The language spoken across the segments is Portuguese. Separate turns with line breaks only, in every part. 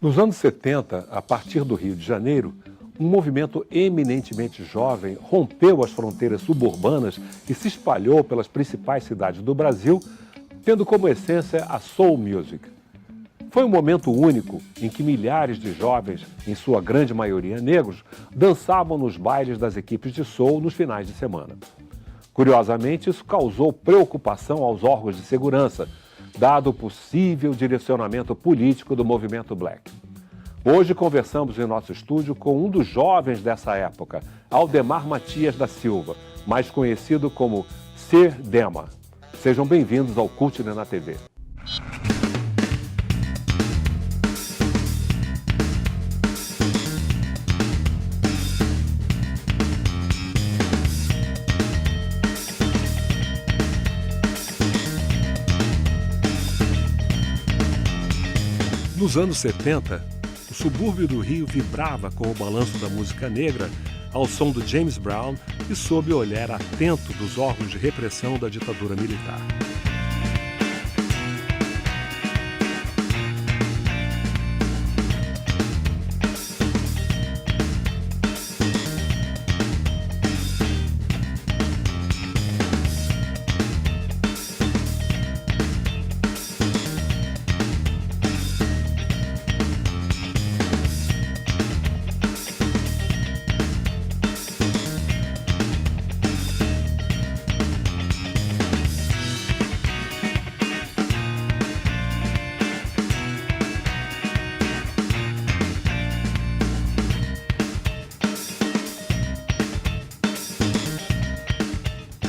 Nos anos 70, a partir do Rio de Janeiro, um movimento eminentemente jovem rompeu as fronteiras suburbanas e se espalhou pelas principais cidades do Brasil, tendo como essência a soul music. Foi um momento único em que milhares de jovens, em sua grande maioria negros, dançavam nos bailes das equipes de soul nos finais de semana. Curiosamente, isso causou preocupação aos órgãos de segurança, dado o possível direcionamento político do movimento black. Hoje conversamos em nosso estúdio com um dos jovens dessa época, Aldemar Matias da Silva, mais conhecido como Sir Dema. Sejam bem-vindos ao Cultura na TV. Nos anos 70, o subúrbio do Rio vibrava com o balanço da música negra ao som do James Brown e sob o olhar atento dos órgãos de repressão da ditadura militar.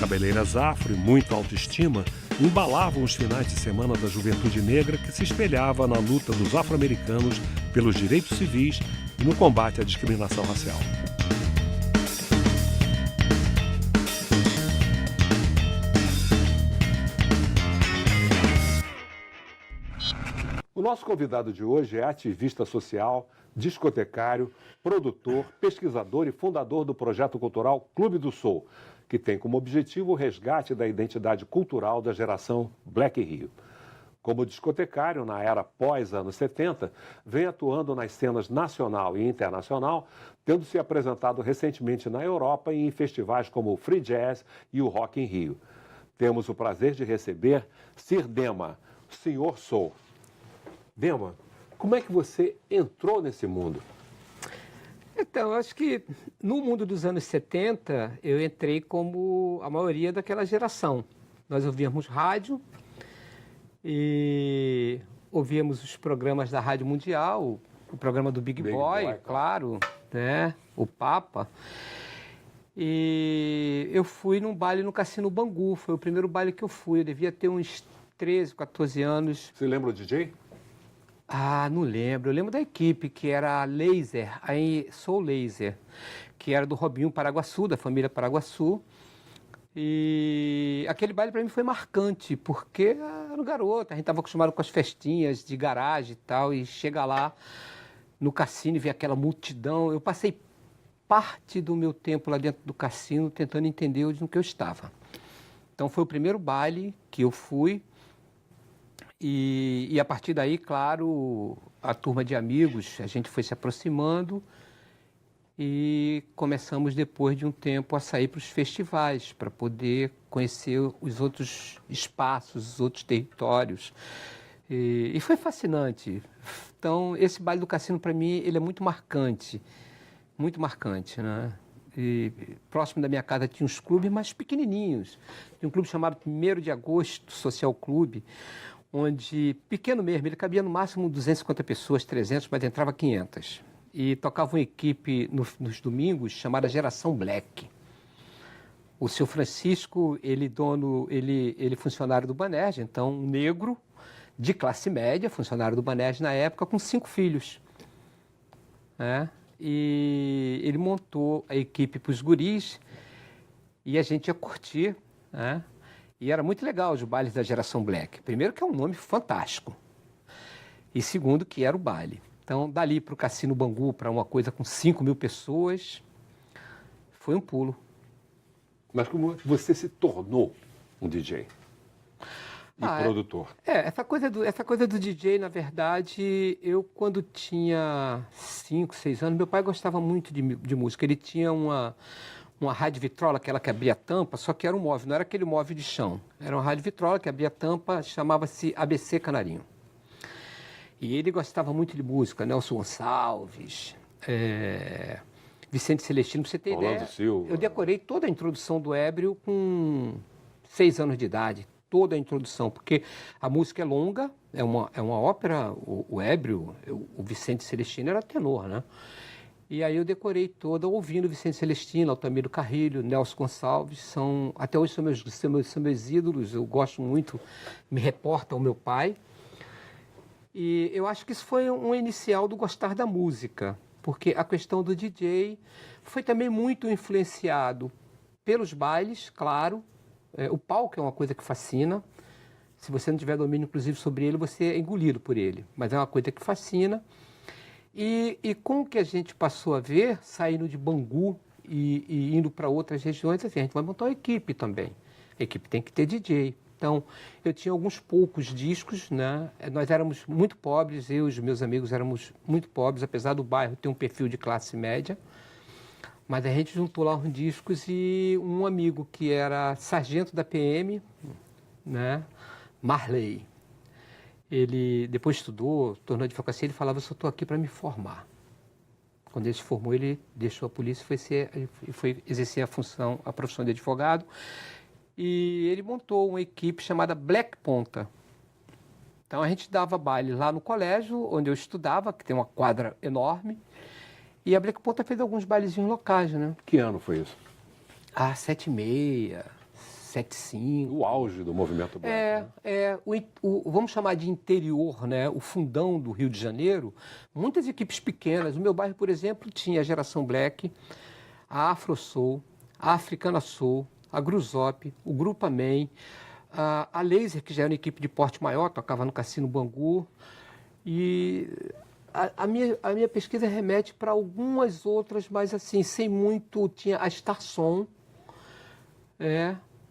Cabeleiras afro e muita autoestima embalavam os finais de semana da juventude negra que se espelhava na luta dos afro-americanos pelos direitos civis e no combate à discriminação racial. O nosso convidado de hoje é ativista social, discotecário, produtor, pesquisador e fundador do projeto cultural Clube do Soul, que tem como objetivo o resgate da identidade cultural da geração Black Rio. Como discotecário, na era pós-anos 70, vem atuando nas cenas nacional e internacional, tendo se apresentado recentemente na Europa e em festivais como o Free Jazz e o Rock in Rio. Temos o prazer de receber Sir Dema, o Senhor Soul. Dema, como é que você entrou nesse mundo?
Então, eu acho que no mundo dos anos 70, eu entrei como a maioria daquela geração. Nós ouvíamos rádio e ouvíamos os programas da Rádio Mundial, o programa do Big Boy, claro, né? O Papa. E eu fui num baile no Cassino Bangu, foi o primeiro baile que eu fui. Eu devia ter uns 13, 14 anos.
Você lembra o DJ?
Ah, não lembro. Eu lembro da equipe, que era a Laser, aí Soul Laser, que era do Robinho Paraguaçu, da família Paraguaçu. E aquele baile para mim foi marcante, porque era um garoto, a gente estava acostumado com as festinhas de garagem e tal, e chega lá no cassino e ver aquela multidão. Eu passei parte do meu tempo lá dentro do cassino tentando entender onde que eu estava. Então foi o primeiro baile que eu fui. E a partir daí, claro, a turma de amigos, a gente foi se aproximando e começamos, depois de um tempo, a sair para os festivais, para poder conhecer os outros espaços, os outros territórios. E foi fascinante. Então, esse baile do cassino, para mim, ele é muito marcante, né? E próximo da minha casa tinha uns clubes mais pequenininhos. Tinha um clube chamado 1º de Agosto, Social Clube, onde, pequeno mesmo, ele cabia no máximo 250 pessoas, 300, mas entrava 500. E tocava uma equipe nos domingos chamada Geração Black. O seu Francisco, ele funcionário do Banerj, então um negro de classe média, funcionário do Banerj na época, com 5 filhos. Né? E ele montou a equipe para os guris e a gente ia curtir, né? E era muito legal os bailes da Geração Black. Primeiro que é um nome fantástico. E segundo que era o baile. Então, dali para o Cassino Bangu, para uma coisa com 5.000 pessoas, foi um pulo.
Mas como você se tornou um DJ? e produtor.
Essa coisa do DJ, na verdade, eu quando tinha 5, 6 anos, meu pai gostava muito de música. Ele tinha uma rádio vitrola, aquela que abria a tampa, só que era um móvel, não era aquele móvel de chão. Era uma rádio vitrola que abria a tampa, chamava-se ABC Canarinho. E ele gostava muito de música, Nelson Gonçalves, Vicente Celestino, pra você ter
Orlando
ideia.
Silva.
Eu decorei toda a introdução do Ébrio com 6 anos de idade. Toda a introdução, porque a música é longa, é uma ópera, o Ébrio, o Vicente Celestino era tenor, né? E aí eu decorei toda ouvindo Vicente Celestino, Altamiro Carrilho, Nelson Gonçalves, até hoje são meus ídolos, eu gosto muito, me reporta ao meu pai. E eu acho que isso foi um inicial do gostar da música, porque a questão do DJ foi também muito influenciado pelos bailes, claro. O palco é uma coisa que fascina. Se você não tiver domínio, inclusive, sobre ele, você é engolido por ele. Mas é uma coisa que fascina. E com o que a gente passou a ver, saindo de Bangu e indo para outras regiões, assim, a gente vai montar uma equipe também. A equipe tem que ter DJ. Então, eu tinha alguns poucos discos, né? Nós éramos muito pobres, eu e os meus amigos éramos muito pobres, apesar do bairro ter um perfil de classe média. Mas a gente juntou lá uns discos e um amigo que era sargento da PM, né? Marley. Ele depois estudou, tornou advocacia, ele falava, eu só estou aqui para me formar. Quando ele se formou, ele deixou a polícia e foi exercer a profissão de advogado. E ele montou uma equipe chamada Black Ponta. Então a gente dava baile lá no colégio, onde eu estudava, que tem uma quadra enorme. E a Black Ponta fez alguns bailezinhos locais, né?
Que ano foi isso?
76, 75.
O auge do movimento black.
Vamos chamar de interior, né? O fundão do Rio de Janeiro, muitas equipes pequenas. O meu bairro, por exemplo, tinha a Geração Black, a Afro Soul, a Africana Soul, a Gruzop, o Grupo Amém, a Laser, que já era uma equipe de porte maior, tocava no Cassino Bangu. E a minha pesquisa remete para algumas outras, mas assim, sem muito. Tinha a Starsom.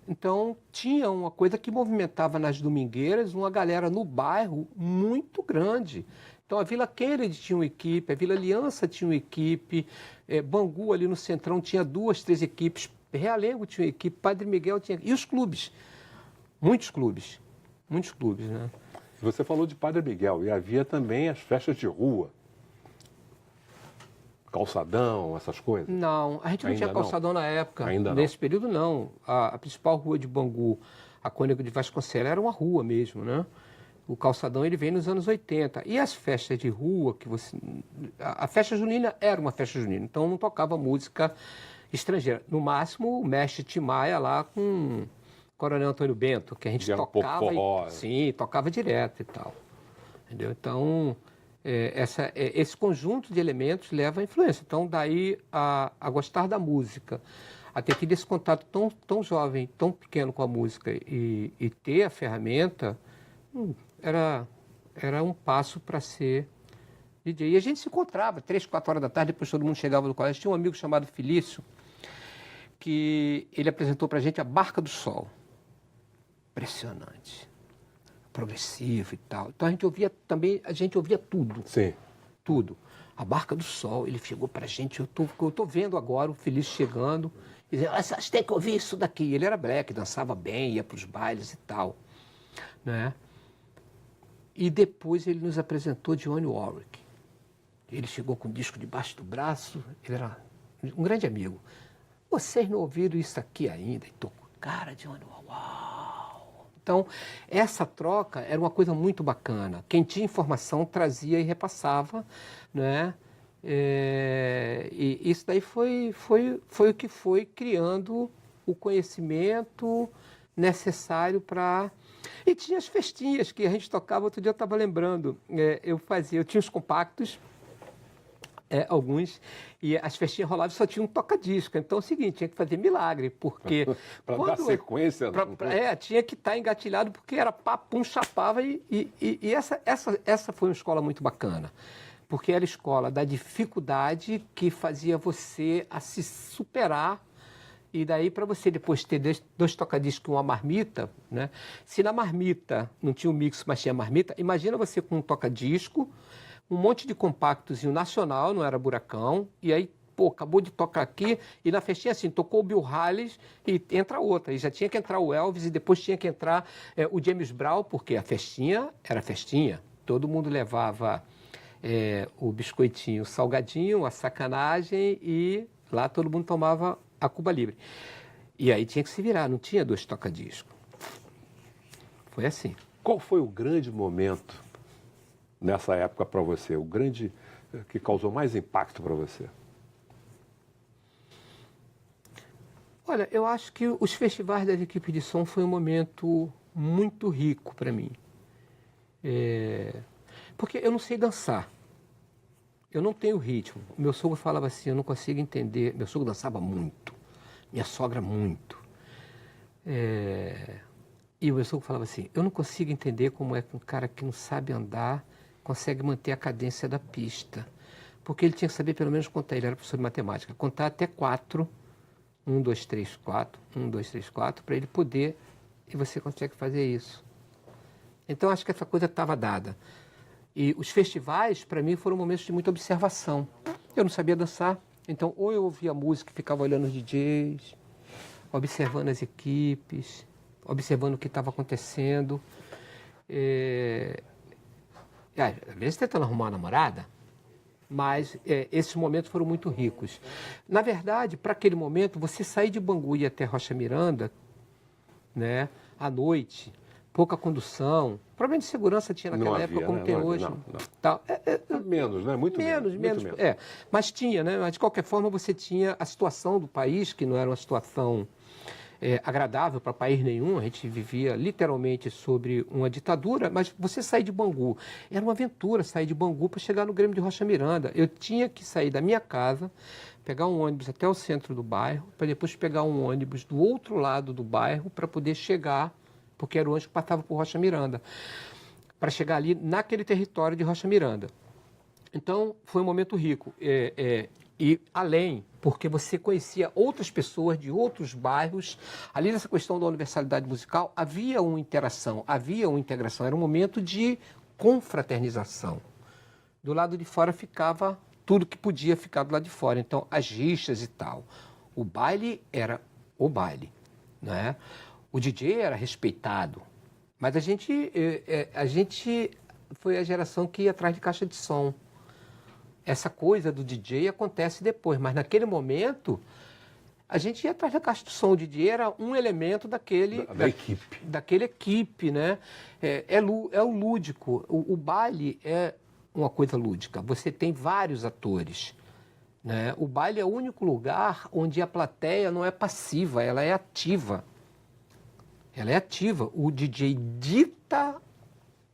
Então, tinha uma coisa que movimentava nas domingueiras uma galera no bairro muito grande. Então, a Vila Kennedy tinha uma equipe, a Vila Aliança tinha uma equipe, Bangu ali no Centrão tinha 2, 3 equipes, Realengo tinha uma equipe, Padre Miguel tinha... E os clubes? Muitos clubes, né?
Você falou de Padre Miguel e havia também as festas de rua. Calçadão, essas coisas?
Não, a gente não tinha calçadão na época.
Ainda não.
Nesse período, não. A principal rua de Bangu, a Cônego de Vasconcelos, era uma rua mesmo, né? O calçadão, ele vem nos anos 80. E as festas de rua, a festa junina era uma festa junina, então não tocava música estrangeira. No máximo, o mestre Timaya lá com o Coronel Antônio Bento, que a gente tocava. Sim, tocava direto e tal. Entendeu? Então... esse conjunto de elementos leva à influência. Então, daí a gostar da música, a ter tido esse contato tão jovem, tão pequeno com a música e ter a ferramenta, era um passo para ser DJ. E a gente se encontrava 3, 4 horas da tarde, depois todo mundo chegava do colégio. Tinha um amigo chamado Felício, que ele apresentou para a gente a Barca do Sol. Impressionante. Progressivo e tal. Então a gente ouvia tudo.
Sim.
Tudo. A Barca do Sol, ele chegou pra gente, eu tô vendo agora o Felício chegando, e dizendo, vocês têm que ouvir isso daqui. Ele era black, dançava bem, ia pros bailes e tal. Né? E depois ele nos apresentou Dionne Warwick. Ele chegou com o disco debaixo do braço, ele era um grande amigo. Vocês não ouviram isso aqui ainda? E tocou, cara, Dionne Warwick, uau! Então, essa troca era uma coisa muito bacana. Quem tinha informação trazia e repassava, né? E isso daí foi o que foi criando o conhecimento necessário para... E tinha as festinhas que a gente tocava, outro dia eu estava lembrando. Eu tinha os compactos, alguns, e as festinhas rolavam só tinha um toca-disco. Então é o seguinte, tinha que fazer milagre, porque...
Para dar sequência.
Tinha que estar engatilhado, porque era papum, chapava, e essa foi uma escola muito bacana, porque era a escola da dificuldade que fazia você a se superar E daí, para você depois ter dois toca-discos e uma marmita, né? Se na marmita não tinha o mix, mas tinha marmita, imagina você com um toca-disco, um monte de compactos e um nacional, não era buracão, e aí, pô, acabou de tocar aqui, e na festinha assim, tocou o Bill Haley e entra outra. E já tinha que entrar o Elvis e depois tinha que entrar o James Brown, porque a festinha era festinha. Todo mundo levava o biscoitinho, o salgadinho, a sacanagem, e lá todo mundo tomava a Cuba Libre. E aí tinha que se virar, não tinha 2 toca-disco. Foi assim.
Qual foi o grande momento nessa época para você? O grande que causou mais impacto para você?
Olha, eu acho que os festivais das equipes de som foi um momento muito rico para mim. Porque eu não sei dançar. Eu não tenho ritmo. Meu sogro falava assim, eu não consigo entender. Meu sogro dançava muito. Minha sogra muito. E o meu sogro falava assim, eu não consigo entender como é que um cara que não sabe andar consegue manter a cadência da pista. Porque ele tinha que saber pelo menos contar, ele era professor de matemática, contar até 4, 1, 2, 3, 4, 1, 2, 3, 4, para ele poder, e você consegue fazer isso. Então, acho que essa coisa estava dada. E os festivais, para mim, foram momentos de muita observação. Eu não sabia dançar, então ou eu ouvia música e ficava olhando os DJs, observando as equipes, observando o que estava acontecendo. Às vezes tentando arrumar uma namorada, mas esses momentos foram muito ricos. Na verdade, para aquele momento, você sair de Bangu e ir até Rocha Miranda, né, à noite, pouca condução, problema de segurança tinha naquela época, como tem hoje. Tal.
Menos, né? Muito menos.
Menos. Mas tinha, né? Mas de qualquer forma você tinha a situação do país, que não era uma situação agradável para país nenhum. A gente vivia literalmente sobre uma ditadura, mas você sair de Bangu, era uma aventura sair de Bangu para chegar no Grêmio de Rocha Miranda. Eu tinha que sair da minha casa, pegar um ônibus até o centro do bairro, para depois pegar um ônibus do outro lado do bairro para poder chegar, porque era o ônibus que passava por Rocha Miranda, para chegar ali naquele território de Rocha Miranda. Então, foi um momento rico. E além, porque você conhecia outras pessoas de outros bairros, ali nessa questão da universalidade musical, havia uma interação, havia uma integração, era um momento de confraternização. Do lado de fora ficava tudo que podia ficar do lado de fora, então as rixas e tal. O baile era o baile, né? O DJ era respeitado, mas a gente foi a geração que ia atrás de caixa de som. Essa coisa do DJ acontece depois, mas naquele momento a gente ia atrás da caixa de som. O DJ era um elemento da
equipe.
Daquele equipe, né? É o lúdico. O baile é uma coisa lúdica. Você tem vários atores, né? O baile é o único lugar onde a plateia não é passiva, ela é ativa. Ela é ativa. O DJ dita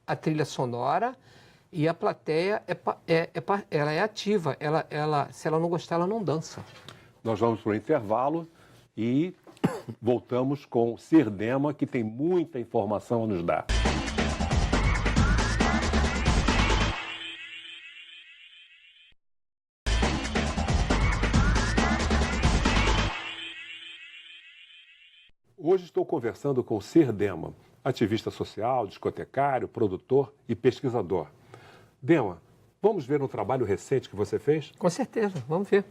a trilha sonora e a plateia ela é ativa. Se ela não gostar, ela não dança.
Nós vamos para o intervalo e voltamos com Sirdema, que tem muita informação a nos dar. Hoje estou conversando com Sirdema, ativista social, discotecário, produtor e pesquisador. Dema, vamos ver um trabalho recente que você fez?
Com certeza, vamos ver.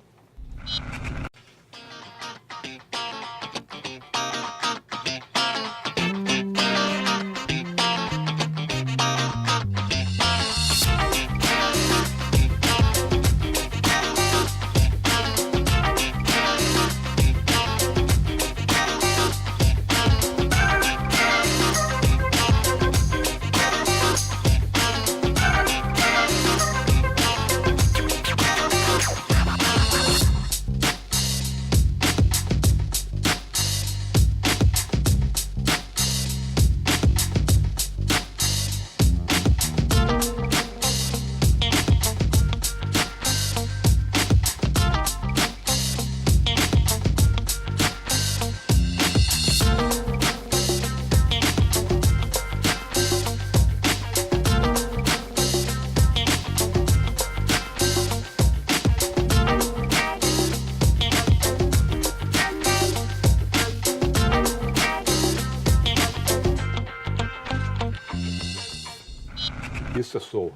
Isso é soul.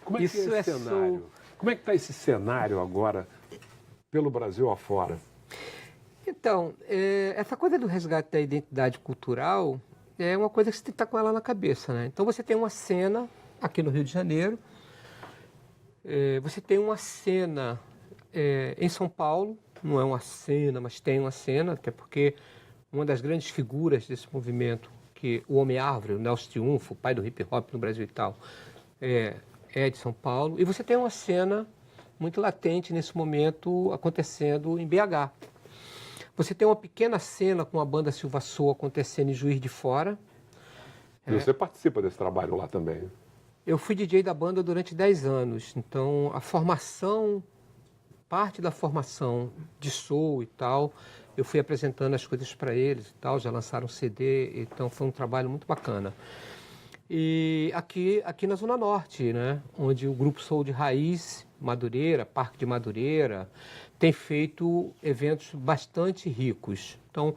Como é que
Isso
é
é
esse cenário?
soul.
Como é que está esse cenário agora pelo Brasil afora?
Então, essa coisa do resgate da identidade cultural é uma coisa que você tem que estar com ela na cabeça, né? Então você tem uma cena aqui no Rio de Janeiro, você tem uma cena em São Paulo, não é uma cena, mas tem uma cena, até porque uma das grandes figuras desse movimento, que o Homem-Árvore, o Nelson Triunfo, o pai do hip-hop no Brasil e tal, é de São Paulo. E você tem uma cena muito latente nesse momento acontecendo em BH. Você tem uma pequena cena com a banda Silva Soul acontecendo em Juiz de Fora.
E você participa desse trabalho lá também?
Eu fui DJ da banda durante 10 anos, então a formação, parte da formação de soul e tal, eu fui apresentando as coisas para eles e tal, já lançaram um CD, então foi um trabalho muito bacana. E aqui na Zona Norte, né, onde o Grupo Soul de Raiz, Madureira, Parque de Madureira, tem feito eventos bastante ricos. Então,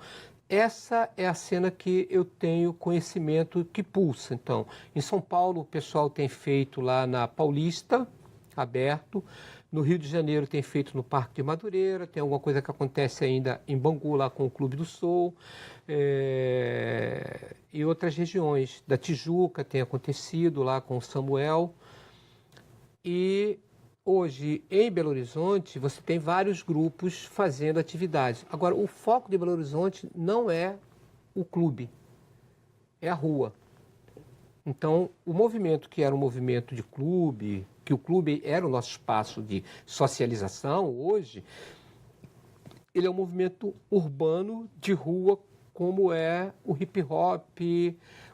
essa é a cena que eu tenho conhecimento que pulsa. Então, em São Paulo, o pessoal tem feito lá na Paulista, aberto. No Rio de Janeiro tem feito no Parque de Madureira. Tem alguma coisa que acontece ainda em Bangu, lá com o Clube do Soul. E outras regiões. Da Tijuca tem acontecido lá com o Samuel. E hoje, em Belo Horizonte, você tem vários grupos fazendo atividades. Agora, o foco de Belo Horizonte não é o clube, é a rua. Então, o movimento que era um movimento de clube, que o clube era o nosso espaço de socialização, hoje, ele é um movimento urbano de rua, como é o hip hop,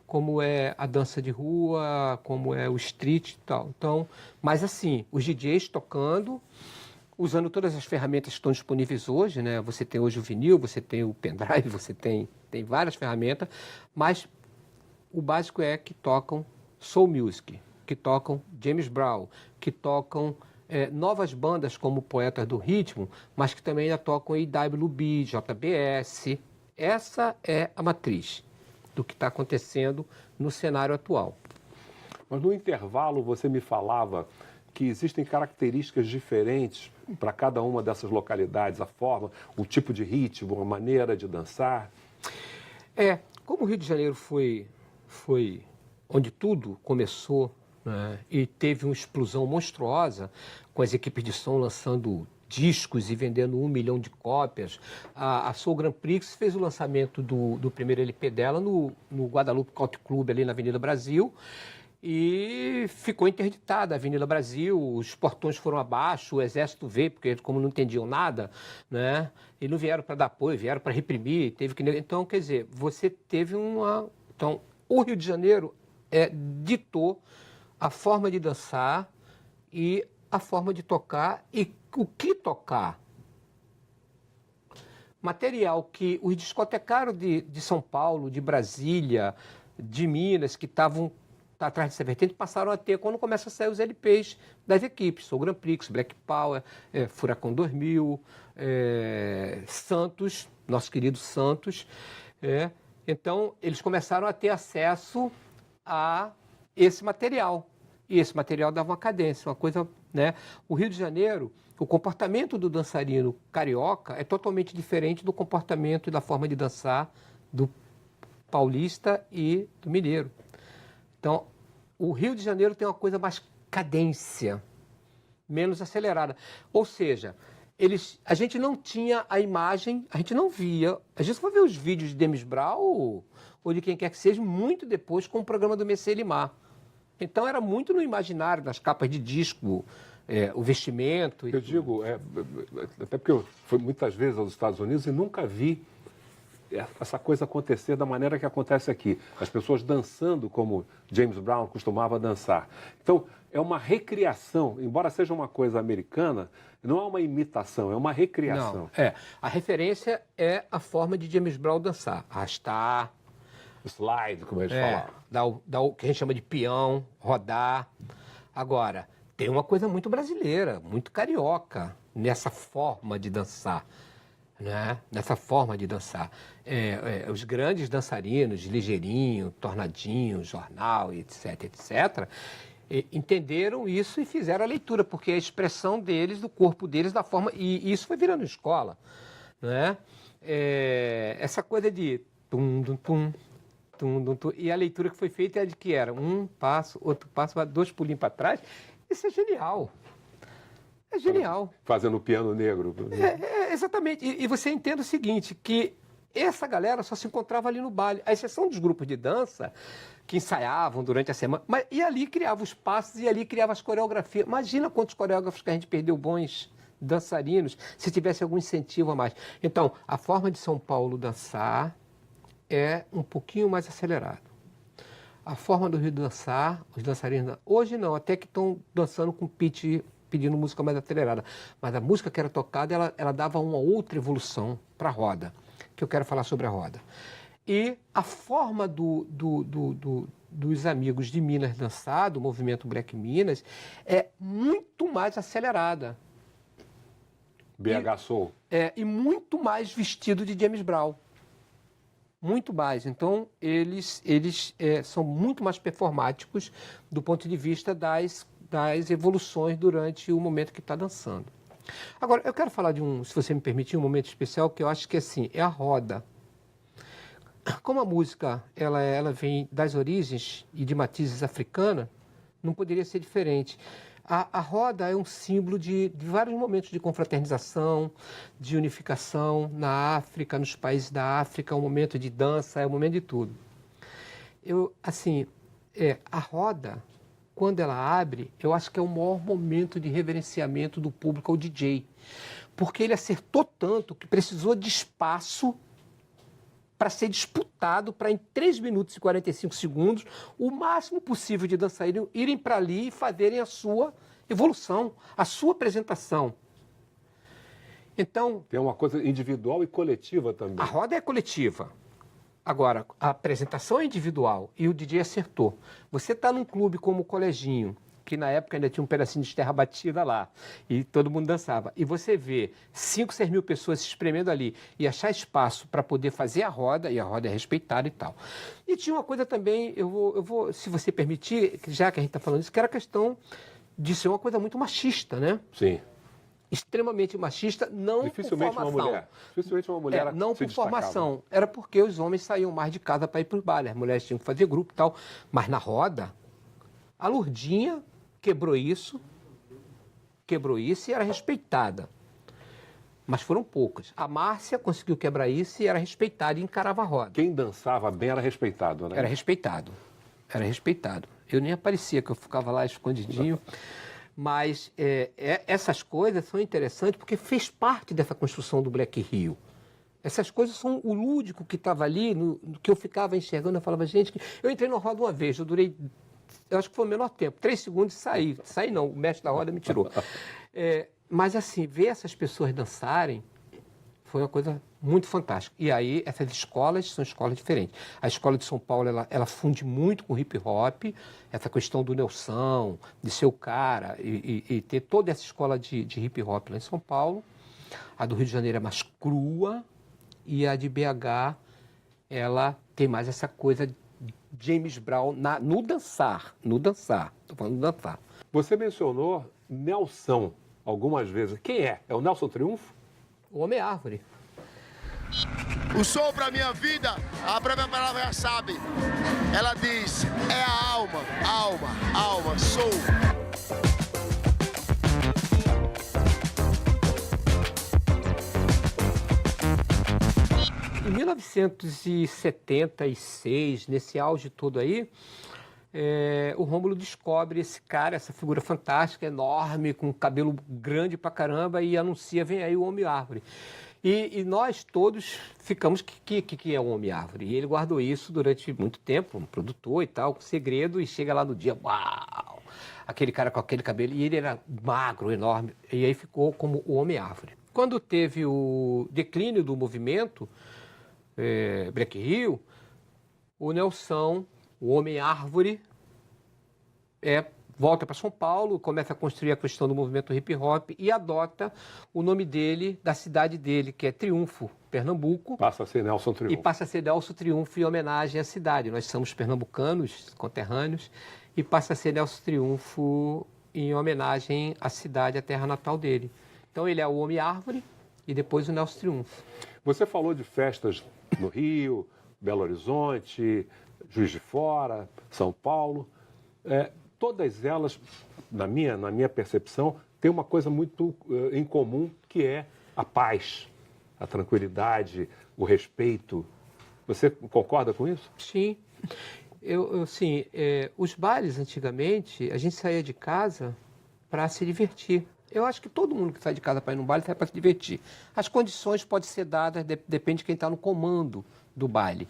como é a dança de rua, como é o street e tal. Então, mas assim, os DJs tocando, usando todas as ferramentas que estão disponíveis hoje, né? Você tem hoje o vinil, você tem o pendrive, você tem várias ferramentas, mas o básico é que tocam soul music, que tocam James Brown, que tocam novas bandas como Poetas do Ritmo, mas que também já tocam IWB, JBS. Essa é a matriz do que está acontecendo no cenário atual.
Mas no intervalo você me falava que existem características diferentes para cada uma dessas localidades, a forma, o tipo de ritmo, a maneira de dançar.
Como o Rio de Janeiro foi onde tudo começou, né, e teve uma explosão monstruosa, com as equipes de som lançando discos e vendendo 1 milhão de cópias. A Soul Grand Prix fez o lançamento do primeiro LP dela no Guadalupe Country Club, ali na Avenida Brasil, e ficou interditada a Avenida Brasil, os portões foram abaixo, o exército veio, porque como não entendiam nada, né, e não vieram para dar apoio, vieram para reprimir, então, quer dizer, você teve Então, o Rio de Janeiro ditou a forma de dançar e a forma de tocar e o que tocar. Material que os discotecários de São Paulo, de Brasília, de Minas, que estavam atrás dessa vertente, passaram a ter quando começam a sair os LPs das equipes. Soul Grand Prix, Black Power, Furacão 2000, Santos, nosso querido Santos. Então, eles começaram a ter acesso a esse material. E esse material dava uma cadência, uma coisa, né? O Rio de Janeiro, o comportamento do dançarino carioca é totalmente diferente do comportamento e da forma de dançar do paulista e do mineiro. Então, o Rio de Janeiro tem uma coisa mais cadência, menos acelerada. Ou seja, a gente não tinha a imagem, a gente não via. A gente só vai ver os vídeos de James Brown ou de quem quer que seja muito depois com o programa do Messê Limar. Então era muito no imaginário, nas capas de disco, o vestimento.
Eu digo, até porque eu fui muitas vezes aos Estados Unidos e nunca vi essa coisa acontecer da maneira que acontece aqui. As pessoas dançando como James Brown costumava dançar. Então, é uma recriação, embora seja uma coisa americana, não é uma imitação, é uma recriação.
Não, a referência é a forma de James Brown dançar. Arrastar.
Slide, como eles falavam.
Dar o que a gente chama de peão, rodar. Agora, tem uma coisa muito brasileira, muito carioca nessa forma de dançar. né? Nessa forma de dançar. Os grandes dançarinos, Ligeirinho, Tornadinho, Jornal, etc., etc., entenderam isso e fizeram a leitura, porque a expressão deles, do corpo deles, da forma... E isso foi virando escola, né? Essa coisa de tum, tum, tum, tum, tum, tum, e a leitura que foi feita é de que era um passo, outro passo, 2 pulinhos para trás. Isso é genial. É genial.
Fazendo o piano negro.
Exatamente. E você entende o seguinte, que essa galera só se encontrava ali no baile, à exceção dos grupos de dança que ensaiavam durante a semana, e ali criava os passos e ali criava as coreografias. Imagina quantos coreógrafos que a gente perdeu, bons dançarinos, se tivesse algum incentivo a mais. Então, a forma de São Paulo dançar é um pouquinho mais acelerado. A forma do Rio dançar, os dançarinos... Hoje não, até que estão dançando com pitch, pedindo música mais acelerada. Mas a música que era tocada, ela dava uma outra evolução para a roda, que eu quero falar sobre a roda. E a forma dos amigos de Minas dançar, do movimento Black Minas, é muito mais acelerada.
BH Soul.
E muito mais vestido de James Brown. Muito mais. Então, eles são muito mais performáticos do ponto de vista das evoluções durante o momento que está dançando. Agora, eu quero falar de se você me permitir, um momento especial que eu acho que é a roda. Como a música ela vem das origens e de matizes africanas, não poderia ser diferente. A roda é um símbolo de vários momentos de confraternização, de unificação na África, nos países da África, é um momento de dança, é um momento de tudo. A roda, quando ela abre, eu acho que é o maior momento de reverenciamento do público ao DJ, porque ele acertou tanto que precisou de espaço para ser disputado, para em 3 minutos e 45 segundos, o máximo possível de dançarinos irem para ali e fazerem a sua evolução, a sua apresentação. Então...
Tem uma coisa individual e coletiva também.
A roda é coletiva. Agora, a apresentação é individual e o DJ acertou. Você está num clube como o Coleginho, que na época ainda tinha um pedacinho de terra batida lá, e todo mundo dançava. E você vê 5, 6 mil pessoas se espremendo ali e achar espaço para poder fazer a roda, e a roda é respeitada e tal. E tinha uma coisa também, eu vou, se você permitir, já que a gente está falando isso, que era a questão de ser uma coisa muito machista, né?
Sim.
Extremamente machista, não
Dificilmente
por formação.
Dificilmente uma mulher
não
se
por formação.
destacava.
Era porque os homens saíam mais de casa para ir para os bailes, as mulheres tinham que fazer grupo e tal. Mas na roda, a Lourdinha quebrou isso e era respeitada. Mas foram poucas. A Márcia conseguiu quebrar isso e era respeitada e encarava a roda.
Quem dançava bem era respeitado, né?
Era respeitado. Era respeitado. Eu nem aparecia, que eu ficava lá escondidinho. Mas essas coisas são interessantes porque fez parte dessa construção do Black Rio. Essas coisas são o lúdico que estava ali, no que eu ficava enxergando. Eu falava, gente, eu entrei na roda uma vez, eu acho que foi o menor tempo, 3 segundos e saí. Saí não, o mestre da roda me tirou. Mas assim, ver essas pessoas dançarem foi uma coisa muito fantástica. E aí, essas escolas são escolas diferentes. A escola de São Paulo, ela funde muito com hip hop, essa questão do Nelson, de ser o cara, e ter toda essa escola de hip hop lá em São Paulo. A do Rio de Janeiro é mais crua, e a de BH, ela tem mais essa coisa de James Brown no dançar. Estou falando do dançar.
Você mencionou Nelson algumas vezes. Quem é? É o Nelson Triunfo?
O Homem-Árvore.
O som pra minha vida, a própria palavra já sabe. Ela diz, é a alma, sou.
Em 1976, nesse auge todo aí, o Rômulo descobre esse cara, essa figura fantástica, enorme, com cabelo grande pra caramba, e anuncia, vem aí o Homem-Árvore. E nós todos ficamos, que é o Homem-Árvore? E ele guardou isso durante muito tempo, um produtor e tal, com segredo, e chega lá no dia, uau! Aquele cara com aquele cabelo, e ele era magro, enorme, e aí ficou como o Homem-Árvore. Quando teve o declínio do movimento Black Rio, o Nelson, o Homem-Árvore, volta para São Paulo, começa a construir a questão do movimento hip hop e adota o nome dele, da cidade dele, que é Triunfo, Pernambuco.
Passa a ser Nelson Triunfo.
E passa a ser Nelson Triunfo em homenagem à cidade. Nós somos pernambucanos, conterrâneos, e passa a ser Nelson Triunfo em homenagem à cidade, à terra natal dele. Então ele é o Homem-Árvore e depois o Nelson Triunfo.
Você falou de festas no Rio, Belo Horizonte, Juiz de Fora, São Paulo. Todas elas, na minha percepção, têm uma coisa muito em comum, que é a paz, a tranquilidade, o respeito. Você concorda com isso?
Sim. Sim, os bailes, antigamente, a gente saía de casa para se divertir. Eu acho que todo mundo que sai de casa para ir num baile sai para se divertir. As condições podem ser dadas, depende de quem está no comando do baile.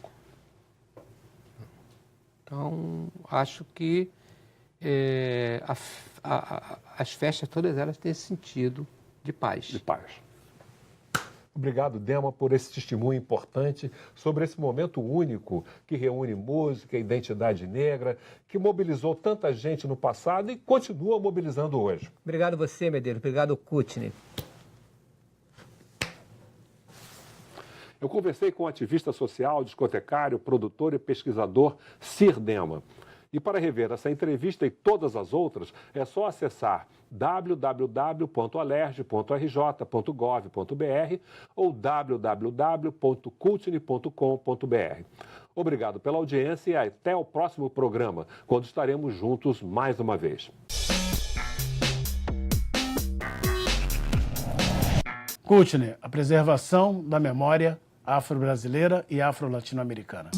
Então, acho que as festas, todas elas, têm esse sentido de paz.
De paz. Obrigado, Dema, por esse testemunho importante sobre esse momento único que reúne música, identidade negra, que mobilizou tanta gente no passado e continua mobilizando hoje.
Obrigado você, Medeiros. Obrigado, Kutner.
Eu conversei com o ativista social, discotecário, produtor e pesquisador Cir Dema. E para rever essa entrevista e todas as outras, é só acessar www.alerj.rj.gov.br ou www.cultine.com.br. Obrigado pela audiência e até o próximo programa, quando estaremos juntos mais uma vez.
Kutner, a preservação da memória afro-brasileira e afro-latino-americana.